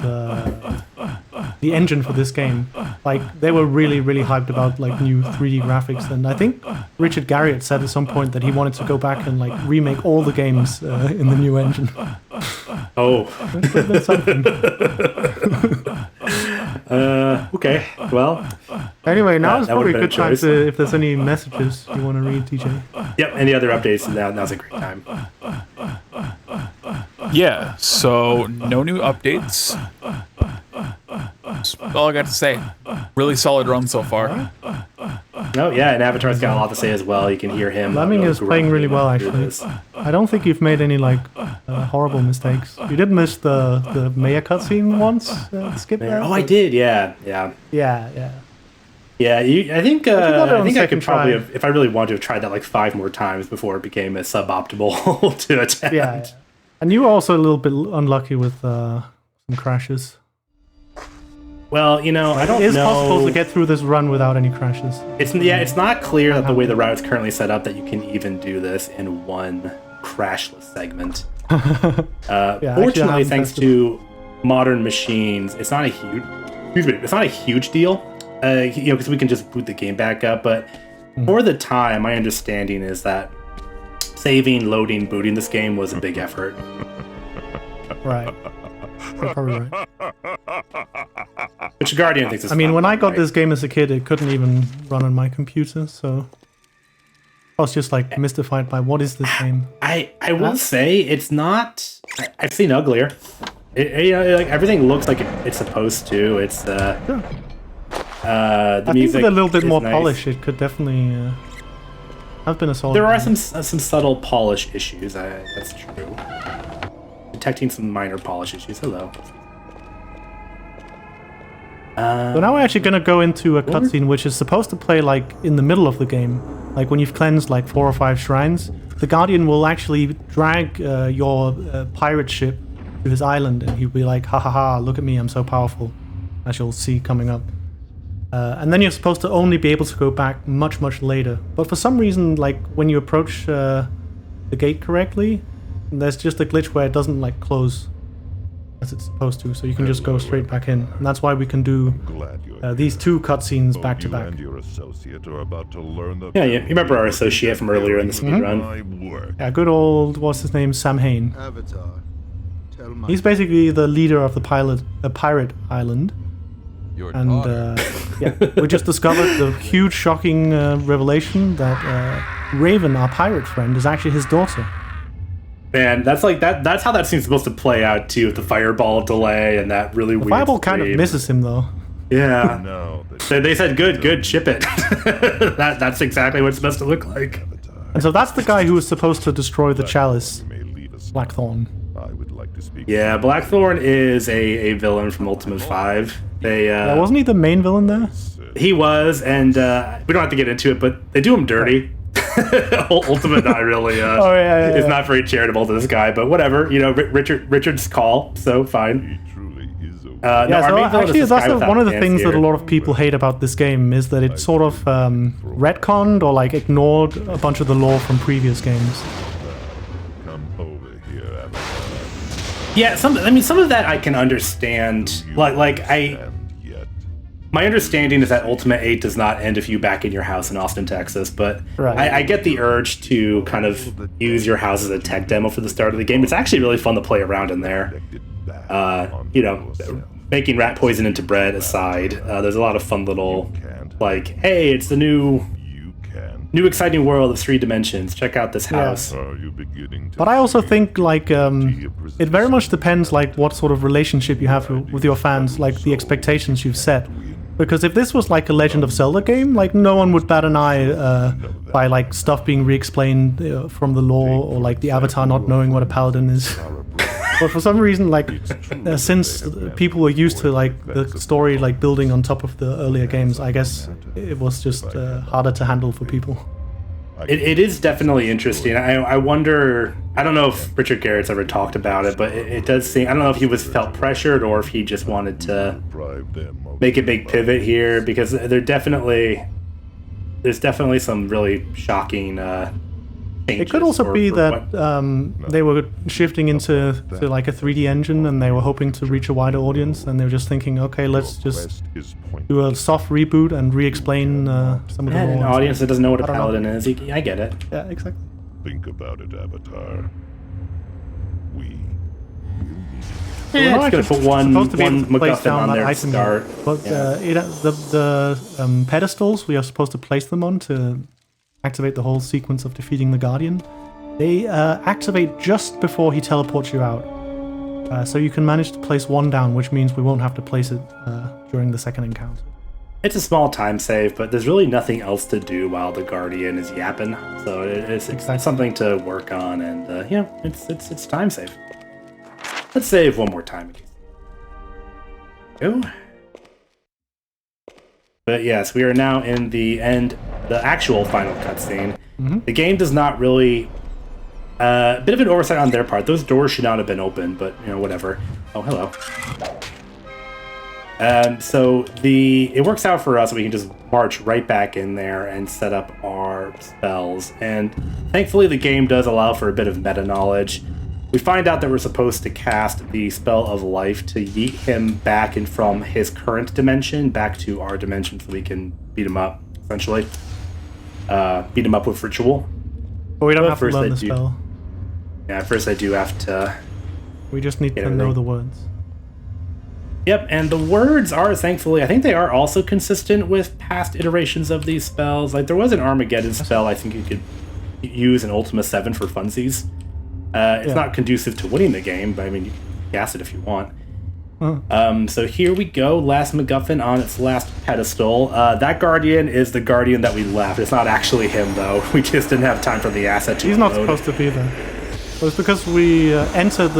the engine for this game. Like, they were really, really hyped about like new 3D graphics, and I think Richard Garriott said at some point that he wanted to go back and like remake all the games in the new engine.
Oh.
That's something.
Okay. Well.
Anyway, now is probably a good time to, if there's any messages you want to read, TJ.
Yep. Any other updates? Now's a great time.
Yeah. So no new updates. That's all I got to say. Really solid run so far.
No, yeah, and Avatar's got a lot to say as well. You can hear him.
Lemming is playing really well, actually. I don't think you've made any like horrible mistakes. You did miss the Maya cutscene once. Skip that.
Oh, I did. Yeah. Yeah, I think I could probably have, if I really wanted to have tried that like 5 more times before it became a suboptimal to attempt.
Yeah. And you were also a little bit unlucky with some crashes.
Well, I don't know.
It is possible to get through this run without any crashes.
It's not clear that the way the route is currently set up that you can even do this in one crashless segment. Fortunately, thanks to modern machines, it's not a huge deal. Because we can just boot the game back up. But for the time, my understanding is that saving, loading, booting this game was a big effort.
Right. You're probably right.
Which Guardian thinks is
I mean,
fun,
when I got
right?
this game as a kid, it couldn't even run on my computer, so I was just like mystified by what is this game.
I will say it's not. I've seen uglier. Like everything looks like it's supposed to. It's
Sure.
The
I think
music
with a little bit
is
more
nice.
polish, it could definitely have been a solid.
There are
game.
some subtle polish issues. That's true. Detecting some minor polish issues. Hello.
So now we're actually going to go into a cutscene which is supposed to play like in the middle of the game. Like when you've cleansed like 4 or 5 shrines, the Guardian will actually drag your pirate ship to his island, and he'll be like, ha ha ha, look at me, I'm so powerful, as you'll see coming up. And then you're supposed to only be able to go back much, much later. But for some reason, like when you approach the gate correctly, there's just a glitch where it doesn't like close as it's supposed to, so you can just go straight back in. And that's why we can do these 2 cutscenes back to back.
Yeah, you remember our associate from earlier in the speedrun?
Yeah, good old, what's his name, Sam Hain.
Avatar, tell my
He's basically the leader of the pirate island. And yeah, we just discovered the huge, shocking revelation that Raven, our pirate friend, is actually his daughter.
Man, that's like that. That's how that seems supposed to play out too, with the fireball delay and that really weird.
Fireball kind of
stream.
misses him though.
Yeah.
No,
They said good, ship it. That's exactly what it's supposed to look like.
And so that's the guy who was supposed to destroy the chalice, Blackthorn.
Yeah, Blackthorn is a villain from Ultima 5.
Wasn't he the main villain there?
He was, and we don't have to get into it, but they do him dirty. Ultima not really is not very charitable to this guy, but whatever. Richard's call, so fine.
Actually, that's one of the things that a lot of people hate about this game is that it sort of retconned or like ignored a bunch of the lore from previous games.
Yeah, some of that I can understand. My understanding is that Ultima 8 does not end if you back in your house in Austin, Texas, but
Right.
I get the urge to kind of use your house as a tech demo for the start of the game. It's actually really fun to play around in there. Making rat poison into bread aside, there's a lot of fun little, like, hey, it's the new exciting world of 3 dimensions. Check out this house.
But I also think like it very much depends like what sort of relationship you have with your fans, like the expectations you've set. Because if this was like a Legend of Zelda game, like no one would bat an eye by like stuff being re-explained from the lore, or like the Avatar not knowing what a paladin is. But for some reason, like since people were used to like the story like building on top of the earlier games, I guess it was just harder to handle for people.
It is definitely interesting. I wonder. I don't know if Richard Garrett's ever talked about it, but it does seem. I don't know if he felt pressured or if he just wanted to make a big pivot here, because there's definitely some really shocking changes.
It could also be that they were shifting into like a 3D engine, and they were hoping to reach a wider audience, and they were just thinking, okay, let's just do a soft reboot and re-explain some of the lore.
An audience that doesn't know what a
I don't know.
paladin is. I get it.
Yeah, exactly.
Think about it, Avatar.
We're not
It's gonna
actually
put one
supposed to be able to place
MacGuffin
down
on
that
there to
item
start.
yet. But the pedestals we are supposed to place them on to activate the whole sequence of defeating the Guardian, they activate just before he teleports you out. So you can manage to place one down, which means we won't have to place it during the second encounter.
It's a small time save, but there's really nothing else to do while the Guardian is yapping. So it's something to work on, and it's time save. Let's save one more time. Go. But yes, we are now in the actual final cutscene.
Mm-hmm.
The game does not really. A bit of an oversight on their part. Those doors should not have been open, but whatever. Oh, hello. So it works out for us. We can just march right back in there and set up our spells. And thankfully, the game does allow for a bit of meta knowledge. We find out that we're supposed to cast the spell of life to yeet him back and from his current dimension back to our dimension, so we can beat him up. Essentially, beat him up with ritual.
But we don't have to learn the spell.
Yeah, first I do have to.
We just need to know the words.
Yep, and the words are, thankfully, I think they are also consistent with past iterations of these spells. Like, there was an Armageddon spell I think you could use in Ultima 7 for funsies. It's not conducive to winning the game, but I mean, you can cast it if you want. So here we go, last MacGuffin on its last pedestal. That Guardian is the Guardian that we left. It's not actually him, though. We just didn't have time for the asset to
He's not supposed to be there. Well, it's because we entered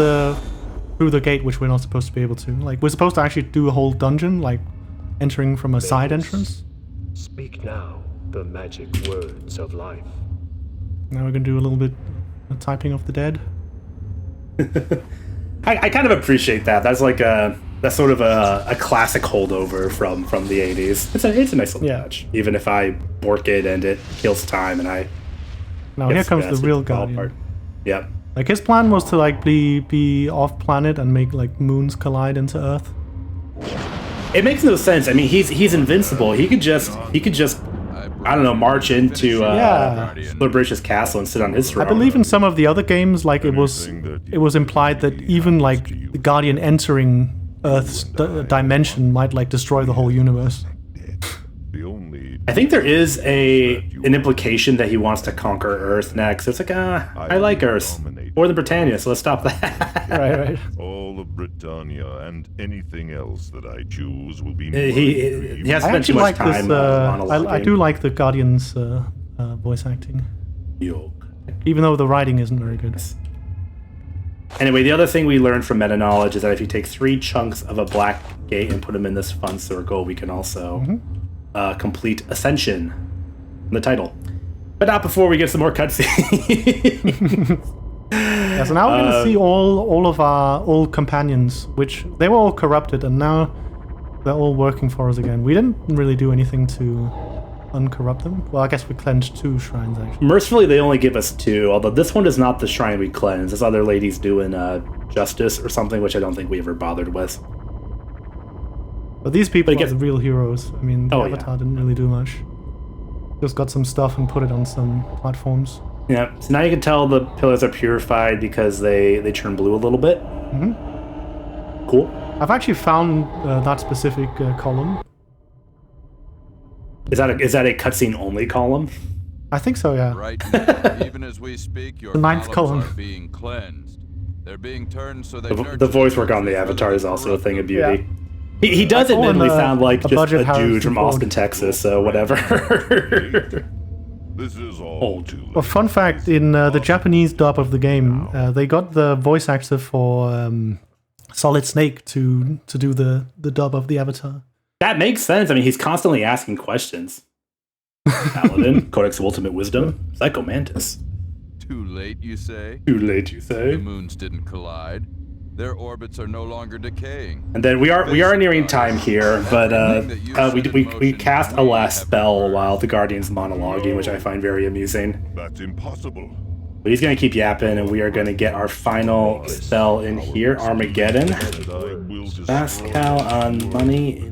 through the gate, which we're not supposed to be able to. Like, we're supposed to actually do a whole dungeon, like entering from a side entrance.
Speak now the magic words of life.
Now we're gonna do a little bit of typing of the dead.
I kind of appreciate that. That's like that's sort of a classic holdover from the 80s. It's a nice little touch. Even if I bork it and it kills time and I.
Now here comes the real Guardian.
Yep.
Like, his plan was to like be off planet and make like moons collide into Earth.
It makes no sense. I mean, he's invincible. He could just I don't know, march into Liberatius Castle and sit on his throne.
I believe in some of the other games, like it was implied that even like the Guardian entering Earth's dimension might like destroy the whole universe.
I think there is an implication that he wants to conquer Earth next. It's like, I like Earth more than Britannia, so let's stop that.
right.
All of Britannia and anything else that I choose will be.
He has spent too much time monologuing.
I do like the Guardian's voice acting, even though the writing isn't very good.
Anyway, the other thing we learned from meta knowledge is that if you take 3 chunks of a black gate and put them in this fun circle, we can also complete Ascension in the title. But not before we get some more cutscenes.
Yeah, so now we're gonna see all of our old companions, which they were all corrupted, and now they're all working for us again. We didn't really do anything to uncorrupt them. Well, I guess we cleansed 2 shrines, actually.
Mercifully, they only give us 2, although this one is not the shrine we cleanse. This other lady's doing justice or something, which I don't think we ever bothered with.
But these people are the real heroes. I mean, the Avatar didn't really do much. Just got some stuff and put it on some platforms.
Yeah, so now you can tell the pillars are purified because they turn blue a little bit. Cool.
I've actually found that specific column.
Is that a cutscene only column?
I think so, yeah.
Right now, even as we speak, your
The 9th column
are being cleansed. They're being turned so
the voice work on the Avatar is also a thing of beauty. Yeah. He does admittedly sound like just a dude from Austin, Texas, so whatever.
This is all too late.
A fun fact, in the Japanese dub of the game, they got the voice actor for Solid Snake to do the dub of the Avatar.
That makes sense. I mean, he's constantly asking questions. Paladin, Codex of Ultimate Wisdom, Psycho Mantis.
Too late, you say?
Too late, you say?
The moons didn't collide. Their orbits are no longer decaying.
And then we are nearing time here, but we cast a last spell while the Guardian's monologuing, which I find very amusing.
That's impossible.
But he's gonna keep yapping, and we are gonna get our final spell in here, Armageddon. Pascal on money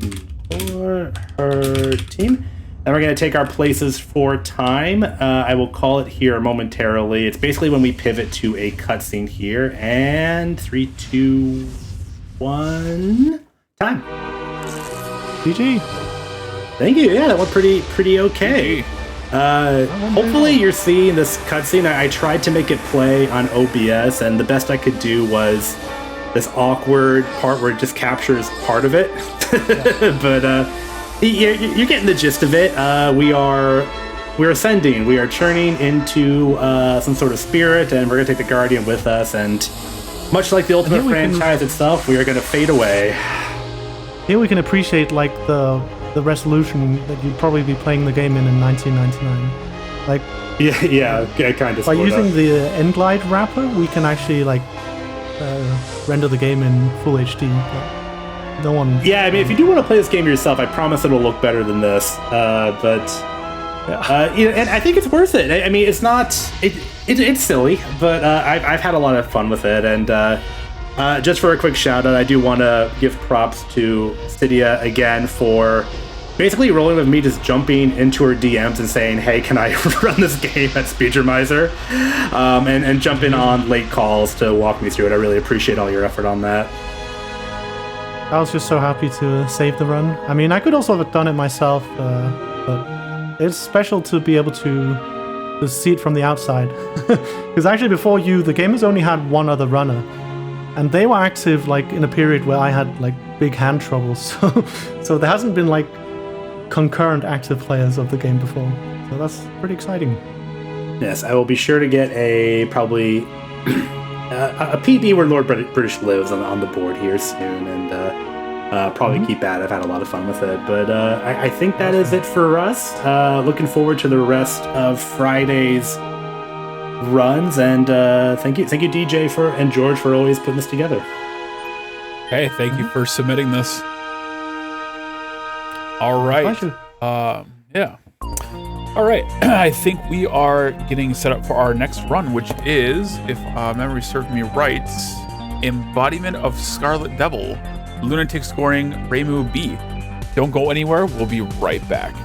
for her team. And we're going to take our places for time. I will call it here momentarily. It's basically when we pivot to a cutscene here. And 3, 2, 1, time.
GG.
Thank you. Yeah, that went pretty okay. Hopefully you're seeing this cutscene. I tried to make it play on OBS, and the best I could do was this awkward part where it just captures part of it. But you're getting the gist of it. We're ascending. We are churning into some sort of spirit, and we're gonna take the Guardian with us. And much like the Ultima franchise itself, we are gonna fade away.
Here we can appreciate like the resolution that you'd probably be playing the game in 1999. Like
yeah, kind of.
by using the Endlight wrapper, we can actually like render the game in full HD. But no one.
Yeah, I mean, if you do want to play this game yourself, I promise it'll look better than this. And I think it's worth it. I mean, it's not. It's silly, but I've had a lot of fun with it. And just for a quick shout out, I do want to give props to Cydia again for basically rolling with me, just jumping into her DMs and saying, "Hey, can I run this game at Speedromizer?" And jumping on late calls to walk me through it. I really appreciate all your effort on that.
I was just so happy to save the run. I mean, I could also have done it myself, but it's special to be able to see it from the outside. Because actually, before you, the game has only had one other runner, and they were active like in a period where I had like big hand troubles. So there hasn't been like concurrent active players of the game before. So that's pretty exciting.
Yes, I will be sure to get a probably a PB where Lord British lives on the board here soon, and probably keep at it. I've had a lot of fun with it, but I think that is it for us. Looking forward to the rest of Friday's runs, and thank you DJ and George for always putting this together.
Hey, thank you for submitting this. All right.
Pleasure.
Yeah. All right. I think we are getting set up for our next run, which is, if memory serves me right, Embodiment of Scarlet Devil, Lunatic scoring Remu B. Don't go anywhere. We'll be right back.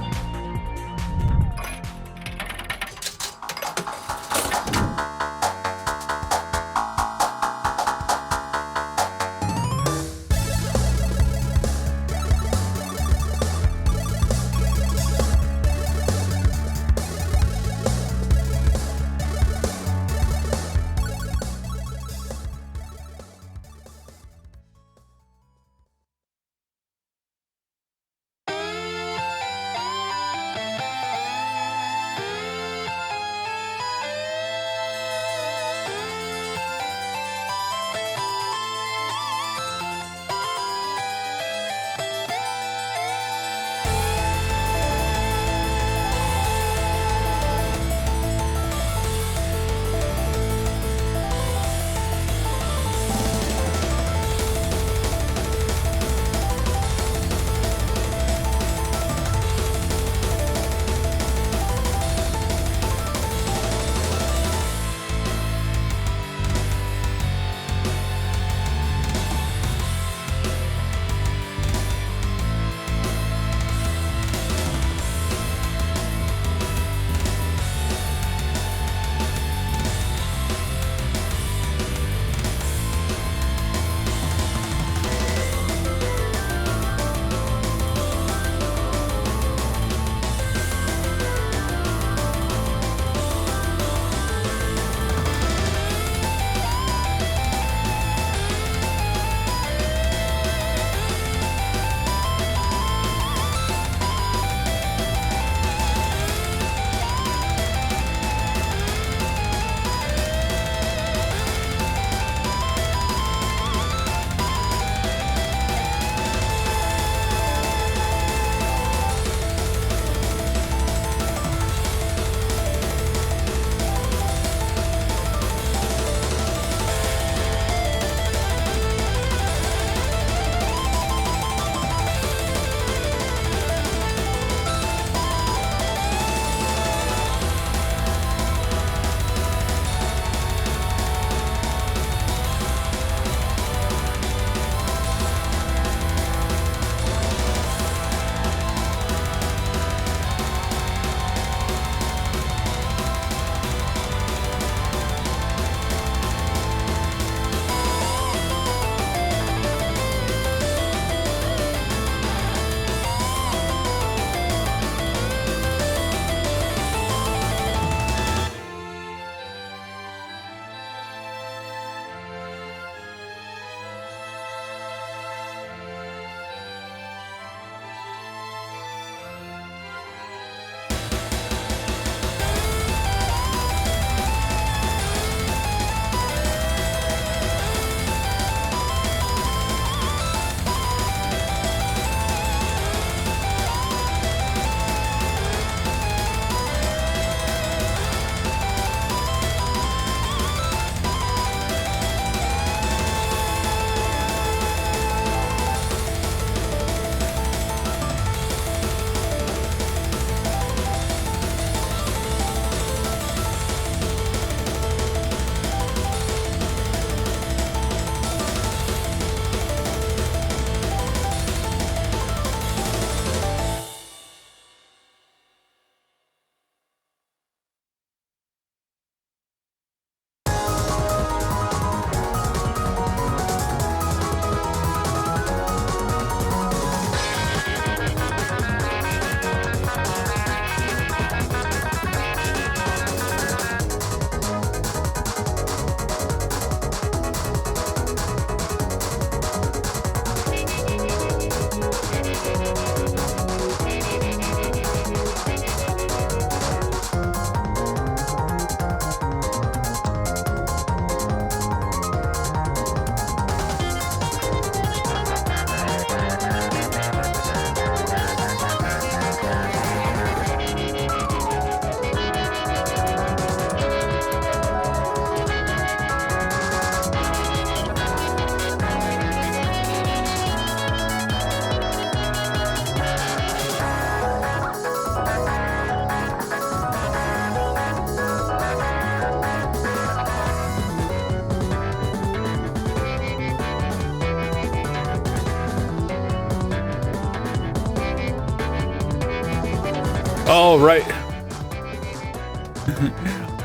All right.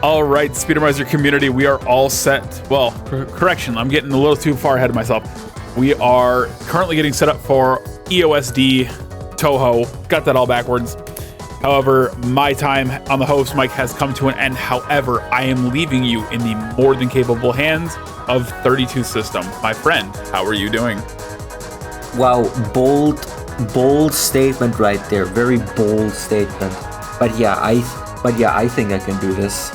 All right, Speedromizer community, we are all set. Well, correction, I'm getting a little too far ahead of myself. We are currently getting set up for EOSD Toho. Got that all backwards. However, my time on the host mic has come to an end. However, I am leaving you in the more than capable hands of 32 System. My friend, how are you doing?
Wow, bold statement right there. Very bold statement. But yeah, I think I can do this.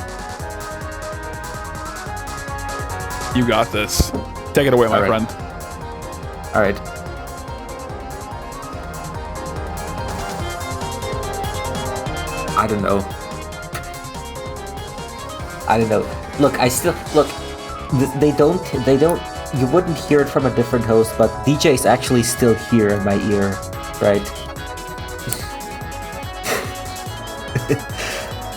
You got this. Take it away, my friend.
All right. I don't know. Look, they don't, you wouldn't hear it from a different host, but DJ is actually still here in my ear, right?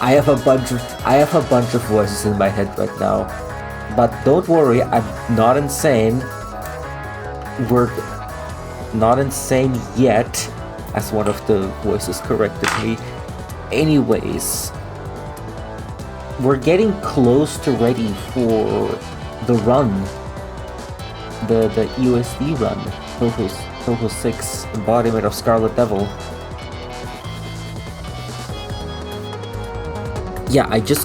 I have a bunch of voices in my head right now. But don't worry, I'm not insane. We're not insane yet, as one of the voices corrected me. Anyways, we're getting close to ready for the run. The USD run. Toho 6, embodiment of Scarlet Devil. Yeah, I just